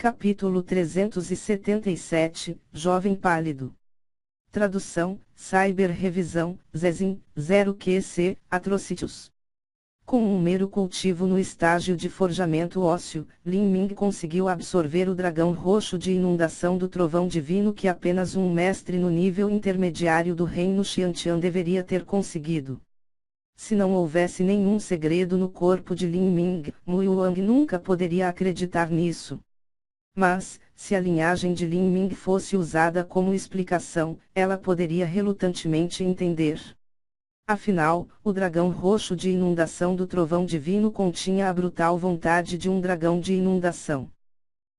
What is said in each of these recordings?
Capítulo 377, Jovem Pálido. Tradução, Cyber Revisão, Zezin, 0QC, Atrocitus. Com um mero cultivo no estágio de forjamento ósseo, Lin Ming conseguiu absorver o dragão roxo de inundação do trovão divino que apenas um mestre no nível intermediário do reino Xiantian deveria ter conseguido. Se não houvesse nenhum segredo no corpo de Lin Ming, Mu Yuang nunca poderia acreditar nisso. Mas, se a linhagem de Lin Ming fosse usada como explicação, ela poderia relutantemente entender. Afinal, o dragão roxo de inundação do trovão divino continha a brutal vontade de um dragão de inundação.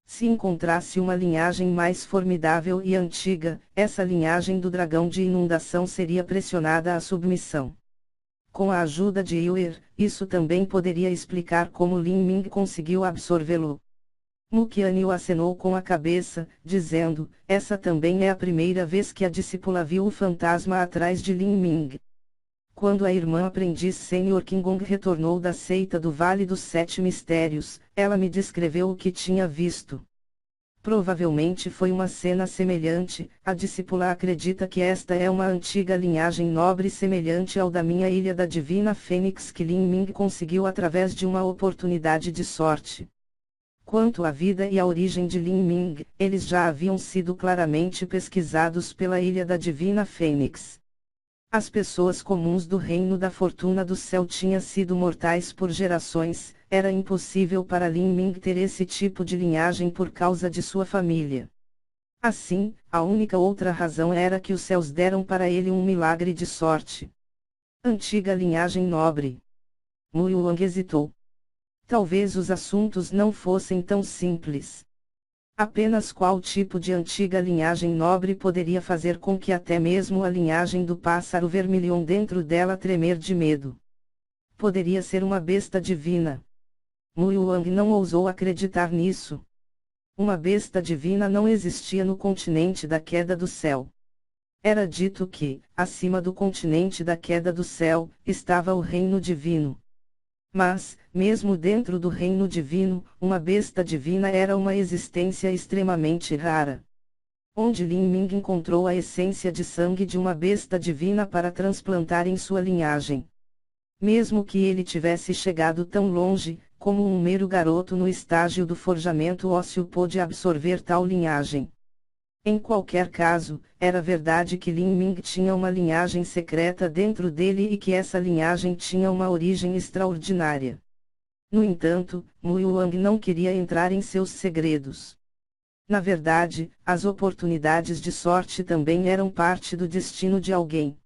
Se encontrasse uma linhagem mais formidável e antiga, essa linhagem do dragão de inundação seria pressionada à submissão. Com a ajuda de Yuer, isso também poderia explicar como Lin Ming conseguiu absorvê-lo. Mu Qianyu acenou com a cabeça, dizendo, essa também é a primeira vez que a discípula viu o fantasma atrás de Lin Ming. Quando a irmã aprendiz Sênior Qinggong retornou da seita do Vale dos Sete Mistérios, ela me descreveu o que tinha visto. Provavelmente foi uma cena semelhante. A discípula acredita que esta é uma antiga linhagem nobre semelhante ao da minha Ilha da Divina Fênix que Lin Ming conseguiu através de uma oportunidade de sorte. Quanto à vida e à origem de Lin Ming, eles já haviam sido claramente pesquisados pela Ilha da Divina Fênix. As pessoas comuns do Reino da Fortuna do Céu tinham sido mortais por gerações, era impossível para Lin Ming ter esse tipo de linhagem por causa de sua família. Assim, a única outra razão era que os céus deram para ele um milagre de sorte. Antiga linhagem nobre. Mu Yuang hesitou. Talvez os assuntos não fossem tão simples. Apenas qual tipo de antiga linhagem nobre poderia fazer com que até mesmo a linhagem do pássaro vermilhão dentro dela tremer de medo? Poderia ser uma besta divina. Mu Yuang não ousou acreditar nisso. Uma besta divina não existia no continente da queda do céu. Era dito que, acima do continente da queda do céu, estava o reino divino. Mas, mesmo dentro do reino divino, uma besta divina era uma existência extremamente rara. Onde Lin Ming encontrou a essência de sangue de uma besta divina para transplantar em sua linhagem? Mesmo que ele tivesse chegado tão longe, como um mero garoto no estágio do forjamento ósseo pôde absorver tal linhagem. Em qualquer caso, era verdade que Lin Ming tinha uma linhagem secreta dentro dele e que essa linhagem tinha uma origem extraordinária. No entanto, Mu Yuang não queria entrar em seus segredos. Na verdade, as oportunidades de sorte também eram parte do destino de alguém.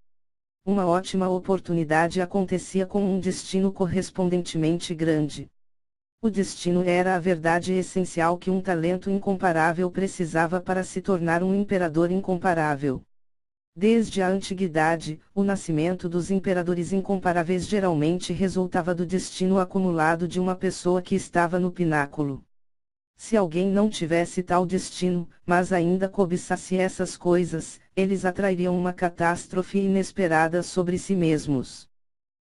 Uma ótima oportunidade acontecia com um destino correspondentemente grande. O destino era a verdade essencial que um talento incomparável precisava para se tornar um imperador incomparável. Desde a antiguidade, o nascimento dos imperadores incomparáveis geralmente resultava do destino acumulado de uma pessoa que estava no pináculo. Se alguém não tivesse tal destino, mas ainda cobiçasse essas coisas, eles atrairiam uma catástrofe inesperada sobre si mesmos.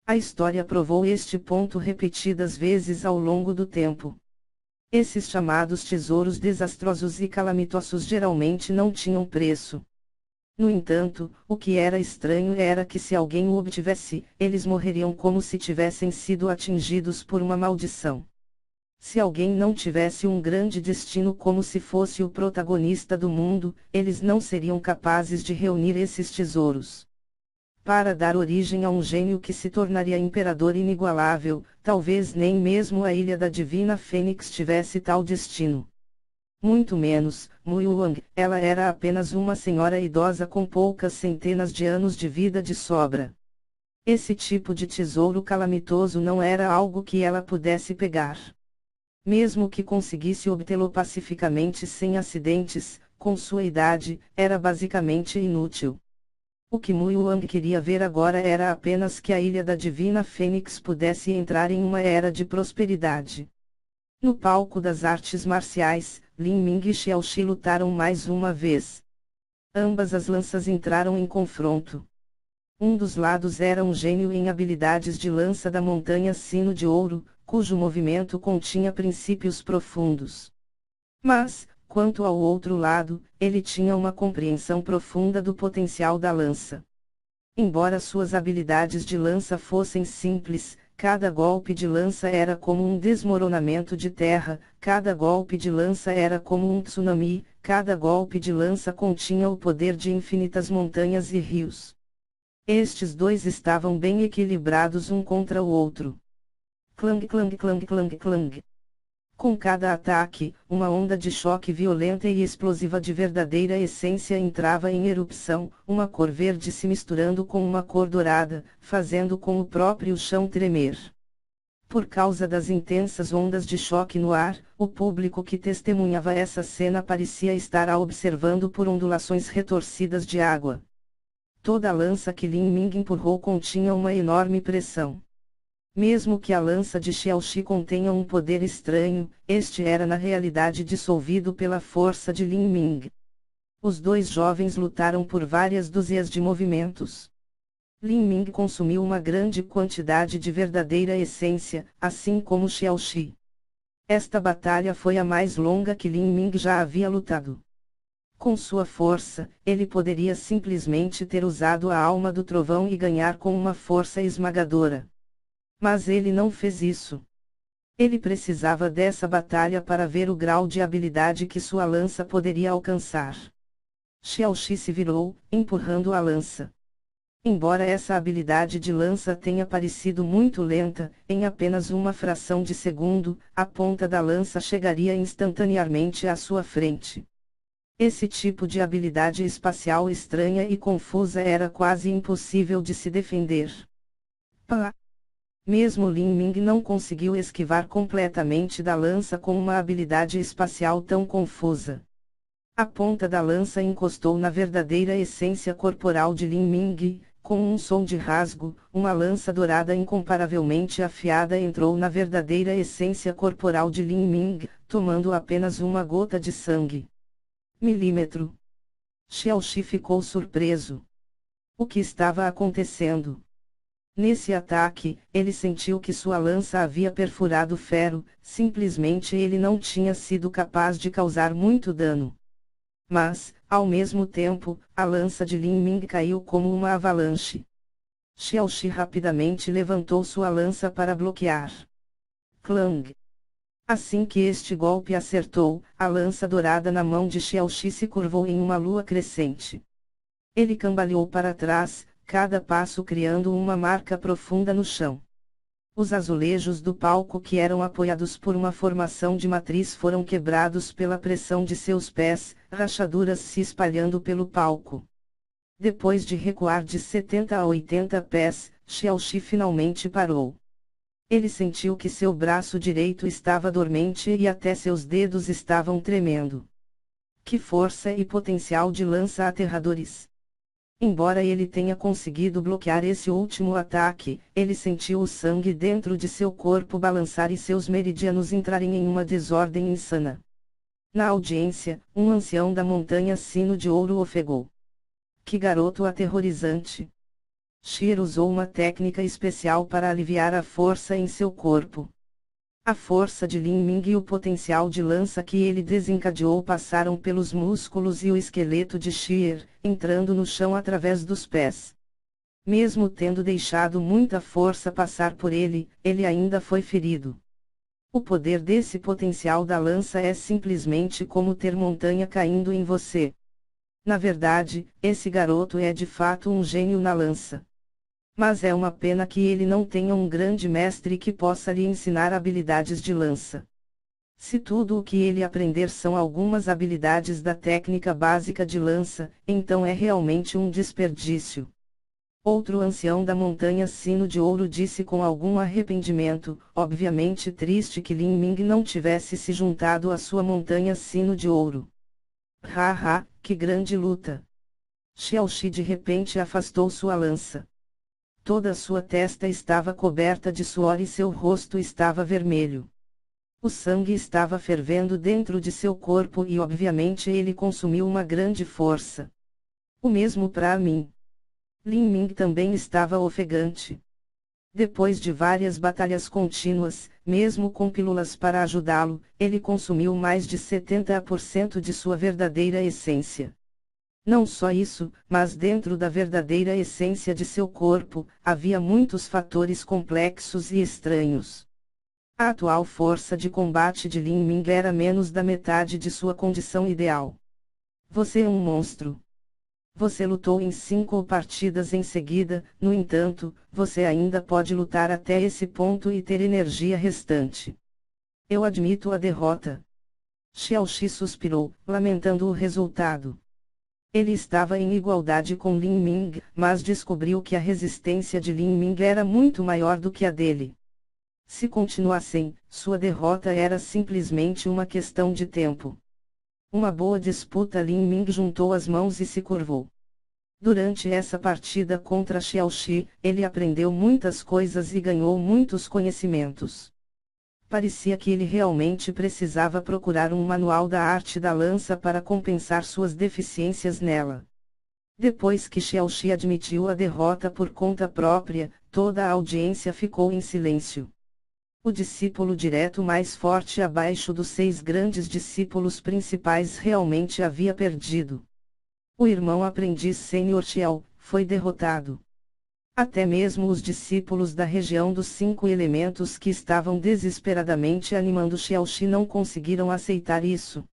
A história provou este ponto repetidas vezes ao longo do tempo. Esses chamados tesouros desastrosos e calamitosos geralmente não tinham preço. No entanto, o que era estranho era que se alguém o obtivesse, eles morreriam como se tivessem sido atingidos por uma maldição. Se alguém não tivesse um grande destino como se fosse o protagonista do mundo, eles não seriam capazes de reunir esses tesouros. Para dar origem a um gênio que se tornaria imperador inigualável, talvez nem mesmo a Ilha da Divina Fênix tivesse tal destino. Muito menos, Mu Yuang, ela era apenas uma senhora idosa com poucas centenas de anos de vida de sobra. Esse tipo de tesouro calamitoso não era algo que ela pudesse pegar. Mesmo que conseguisse obtê-lo pacificamente sem acidentes, com sua idade, era basicamente inútil. O que Mu Yuang queria ver agora era apenas que a Ilha da Divina Fênix pudesse entrar em uma era de prosperidade. No palco das artes marciais, Lin Ming e Xiaoxi lutaram mais uma vez. Ambas as lanças entraram em confronto. Um dos lados era um gênio em habilidades de lança da montanha Sino de Ouro, cujo movimento continha princípios profundos. Mas, quanto ao outro lado, ele tinha uma compreensão profunda do potencial da lança. Embora suas habilidades de lança fossem simples, cada golpe de lança era como um desmoronamento de terra, cada golpe de lança era como um tsunami, cada golpe de lança continha o poder de infinitas montanhas e rios. Estes dois estavam bem equilibrados um contra o outro. Clang clang clang clang clang. Com cada ataque, uma onda de choque violenta e explosiva de verdadeira essência entrava em erupção, uma cor verde se misturando com uma cor dourada, fazendo com o próprio chão tremer. Por causa das intensas ondas de choque no ar, o público que testemunhava essa cena parecia estar a observando por ondulações retorcidas de água. Toda a lança que Lin Ming empurrou continha uma enorme pressão. Mesmo que a lança de Xiaoxi contenha um poder estranho, este era na realidade dissolvido pela força de Lin Ming. Os dois jovens lutaram por várias dúzias de movimentos. Lin Ming consumiu uma grande quantidade de verdadeira essência, assim como Xiaoxi. Esta batalha foi a mais longa que Lin Ming já havia lutado. Com sua força, ele poderia simplesmente ter usado a alma do trovão e ganhar com uma força esmagadora. Mas ele não fez isso. Ele precisava dessa batalha para ver o grau de habilidade que sua lança poderia alcançar. Xiaoxi se virou, empurrando a lança. Embora essa habilidade de lança tenha parecido muito lenta, em apenas uma fração de segundo, a ponta da lança chegaria instantaneamente à sua frente. Esse tipo de habilidade espacial estranha e confusa era quase impossível de se defender. Pá! Mesmo Lin Ming não conseguiu esquivar completamente da lança com uma habilidade espacial tão confusa. A ponta da lança encostou na verdadeira essência corporal de Lin Ming, com um som de rasgo, uma lança dourada incomparavelmente afiada entrou na verdadeira essência corporal de Lin Ming, tomando apenas uma gota de sangue. Milímetro. Xiaoxi ficou surpreso. O que estava acontecendo? Nesse ataque, ele sentiu que sua lança havia perfurado o ferro, simplesmente ele não tinha sido capaz de causar muito dano. Mas, ao mesmo tempo, a lança de Lin Ming caiu como uma avalanche. Xiaoxi rapidamente levantou sua lança para bloquear. Clang! Assim que este golpe acertou, a lança dourada na mão de Xiaoxi se curvou em uma lua crescente. Ele cambaleou para trás, cada passo criando uma marca profunda no chão. Os azulejos do palco que eram apoiados por uma formação de matriz foram quebrados pela pressão de seus pés, rachaduras se espalhando pelo palco. Depois de recuar de 70 a 80 pés, Xiaoxi finalmente parou. Ele sentiu que seu braço direito estava dormente e até seus dedos estavam tremendo. Que força e potencial de lança aterradores! Embora ele tenha conseguido bloquear esse último ataque, ele sentiu o sangue dentro de seu corpo balançar e seus meridianos entrarem em uma desordem insana. Na audiência, um ancião da montanha Sino de Ouro ofegou. Que garoto aterrorizante! Shir usou uma técnica especial para aliviar a força em seu corpo. A força de Lin Ming e o potencial de lança que ele desencadeou passaram pelos músculos e o esqueleto de Shir, entrando no chão através dos pés. Mesmo tendo deixado muita força passar por ele, ele ainda foi ferido. O poder desse potencial da lança é simplesmente como ter montanha caindo em você. Na verdade, esse garoto é de fato um gênio na lança. Mas é uma pena que ele não tenha um grande mestre que possa lhe ensinar habilidades de lança. Se tudo o que ele aprender são algumas habilidades da técnica básica de lança, então é realmente um desperdício. Outro ancião da montanha Sino de Ouro disse com algum arrependimento, obviamente triste que Lin Ming não tivesse se juntado à sua montanha Sino de Ouro. Haha, que grande luta! Xiaoxi de repente afastou sua lança. Toda sua testa estava coberta de suor e seu rosto estava vermelho. O sangue estava fervendo dentro de seu corpo e obviamente ele consumiu uma grande força. O mesmo para mim. Lin Ming também estava ofegante. Depois de várias batalhas contínuas, mesmo com pílulas para ajudá-lo, ele consumiu mais de 70% de sua verdadeira essência. Não só isso, mas dentro da verdadeira essência de seu corpo, havia muitos fatores complexos e estranhos. A atual força de combate de Lin Ming era menos da metade de sua condição ideal. Você é um monstro. Você lutou em 5 partidas em seguida, no entanto, você ainda pode lutar até esse ponto e ter energia restante. Eu admito a derrota. Xiaoxi suspirou, lamentando o resultado. Ele estava em igualdade com Lin Ming, mas descobriu que a resistência de Lin Ming era muito maior do que a dele. Se continuassem, sua derrota era simplesmente uma questão de tempo. Uma boa disputa. Lin Ming juntou as mãos e se curvou. Durante essa partida contra Xiaoxi, ele aprendeu muitas coisas e ganhou muitos conhecimentos. Parecia que ele realmente precisava procurar um manual da arte da lança para compensar suas deficiências nela. Depois que Xiaoxi admitiu a derrota por conta própria, toda a audiência ficou em silêncio. O discípulo direto mais forte abaixo dos 6 grandes discípulos principais realmente havia perdido. O irmão aprendiz sênior Xiao foi derrotado. Até mesmo os discípulos da região dos 5 elementos que estavam desesperadamente animando Xiaoxi não conseguiram aceitar isso.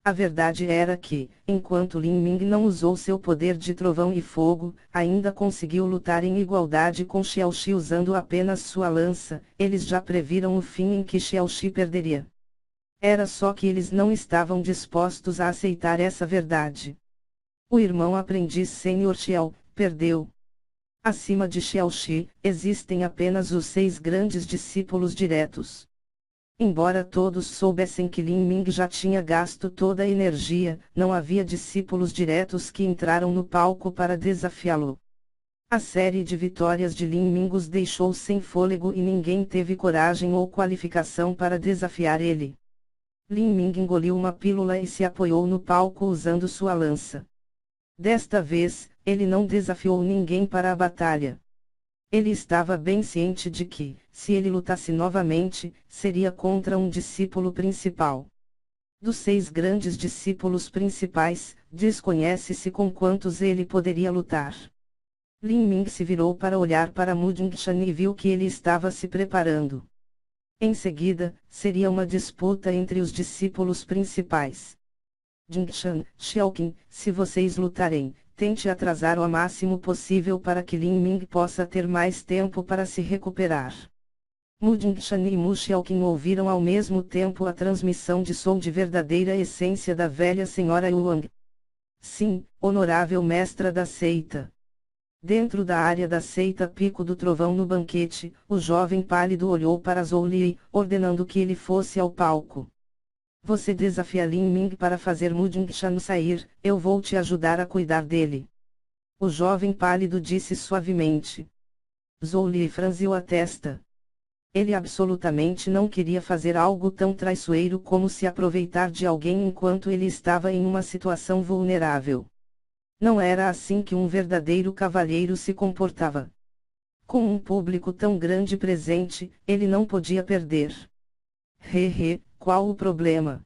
A verdade era que, enquanto Lin Ming não usou seu poder de trovão e fogo, ainda conseguiu lutar em igualdade com Xiaoxi usando apenas sua lança, eles já previram o fim em que Xiaoxi perderia. Era só que eles não estavam dispostos a aceitar essa verdade. O irmão aprendiz sênior Xiao perdeu. Acima de Xiaoxi, existem apenas os 6 grandes discípulos diretos. Embora todos soubessem que Lin Ming já tinha gasto toda a energia, não havia discípulos diretos que entraram no palco para desafiá-lo. A série de vitórias de Lin Ming os deixou sem fôlego e ninguém teve coragem ou qualificação para desafiar ele. Lin Ming engoliu uma pílula e se apoiou no palco usando sua lança. Desta vez, ele não desafiou ninguém para a batalha. Ele estava bem ciente de que, se ele lutasse novamente, seria contra um discípulo principal. Dos 6 grandes discípulos principais, desconhece-se com quantos ele poderia lutar. Lin Ming se virou para olhar para Mu Jingshan e viu que ele estava se preparando. Em seguida, seria uma disputa entre os discípulos principais. Jingshan, Xiaoqing, se vocês lutarem, tente atrasar o máximo possível para que Lin Ming possa ter mais tempo para se recuperar. Mu Jingshan e Mu Xiaoqing ouviram ao mesmo tempo a transmissão de som de verdadeira essência da velha senhora Yuang. Sim, honorável mestra da seita. Dentro da área da seita Pico do Trovão no banquete, o jovem pálido olhou para Zhou Li, ordenando que ele fosse ao palco. Você desafia Lin Ming para fazer Mu Jingshan sair, eu vou te ajudar a cuidar dele. O jovem pálido disse suavemente. Zhou Li franziu a testa. Ele absolutamente não queria fazer algo tão traiçoeiro como se aproveitar de alguém enquanto ele estava em uma situação vulnerável. Não era assim que um verdadeiro cavalheiro se comportava. Com um público tão grande presente, ele não podia perder. Qual o problema?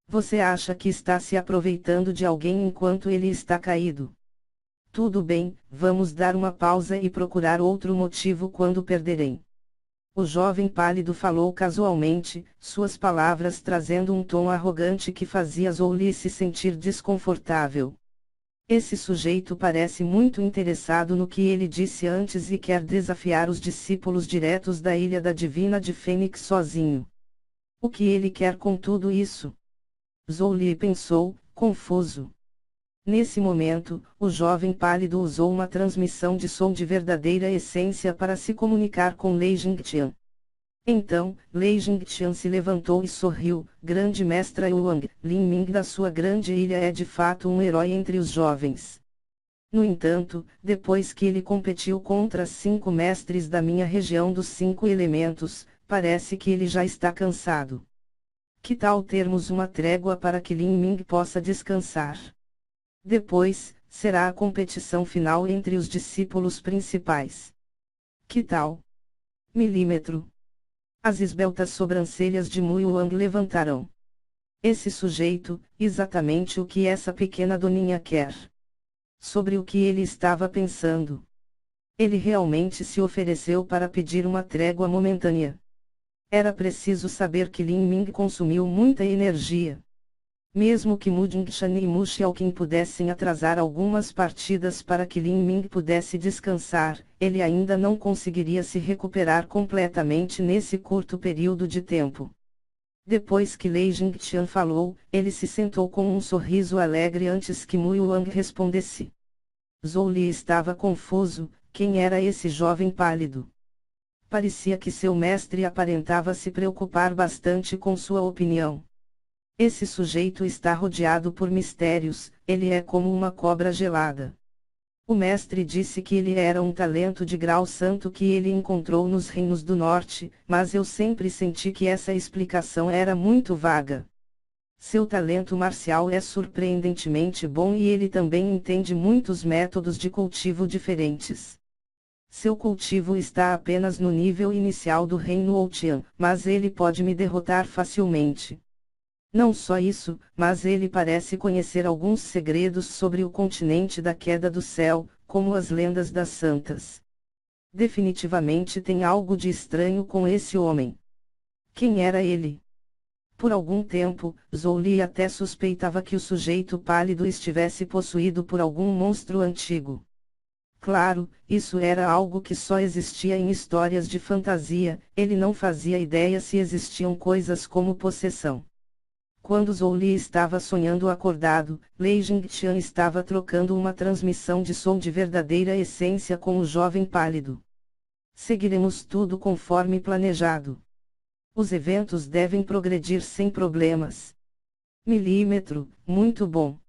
Você acha que está se aproveitando de alguém enquanto ele está caído? Tudo bem, vamos dar uma pausa e procurar outro motivo quando perderem. O jovem pálido falou casualmente, suas palavras trazendo um tom arrogante que fazia Zhou Li se sentir desconfortável. Esse sujeito parece muito interessado no que ele disse antes e quer desafiar os discípulos diretos da Ilha da Divina de Fênix sozinho. O que ele quer com tudo isso? Zhou Li pensou, confuso. Nesse momento, o jovem pálido usou uma transmissão de som de verdadeira essência para se comunicar com Lei Jingtian. Então, Lei Jingtian se levantou e sorriu, grande mestra Yuang, Lin Ming da sua grande ilha é de fato um herói entre os jovens. No entanto, depois que ele competiu contra 5 mestres da minha região dos 5 elementos, parece que ele já está cansado. Que tal termos uma trégua para que Lin Ming possa descansar? Depois, será a competição final entre os discípulos principais. Que tal? Milímetro. As esbeltas sobrancelhas de Mui Wang levantaram. Esse sujeito, exatamente o que essa pequena doninha quer. Sobre o que ele estava pensando. Ele realmente se ofereceu para pedir uma trégua momentânea. Era preciso saber que Lin Ming consumiu muita energia. Mesmo que Mu Jingshan e Mu Xiaoqing pudessem atrasar algumas partidas para que Lin Ming pudesse descansar, ele ainda não conseguiria se recuperar completamente nesse curto período de tempo. Depois que Lei Jingtian falou, ele se sentou com um sorriso alegre antes que Mu Yuang respondesse. Zhou Li estava confuso. Quem era esse jovem pálido? Parecia que seu mestre aparentava se preocupar bastante com sua opinião. Esse sujeito está rodeado por mistérios, ele é como uma cobra gelada. O mestre disse que ele era um talento de grau santo que ele encontrou nos reinos do norte, mas eu sempre senti que essa explicação era muito vaga. Seu talento marcial é surpreendentemente bom e ele também entende muitos métodos de cultivo diferentes. Seu cultivo está apenas no nível inicial do reino Outian, mas ele pode me derrotar facilmente. Não só isso, mas ele parece conhecer alguns segredos sobre o continente da queda do céu, como as lendas das santas. Definitivamente tem algo de estranho com esse homem. Quem era ele? Por algum tempo, Zhou Li até suspeitava que o sujeito pálido estivesse possuído por algum monstro antigo. Claro, isso era algo que só existia em histórias de fantasia, ele não fazia ideia se existiam coisas como possessão. Quando Zhou Li estava sonhando acordado, Lei Jingtian estava trocando uma transmissão de som de verdadeira essência com o jovem pálido. Seguiremos tudo conforme planejado. Os eventos devem progredir sem problemas. Milímetro, muito bom.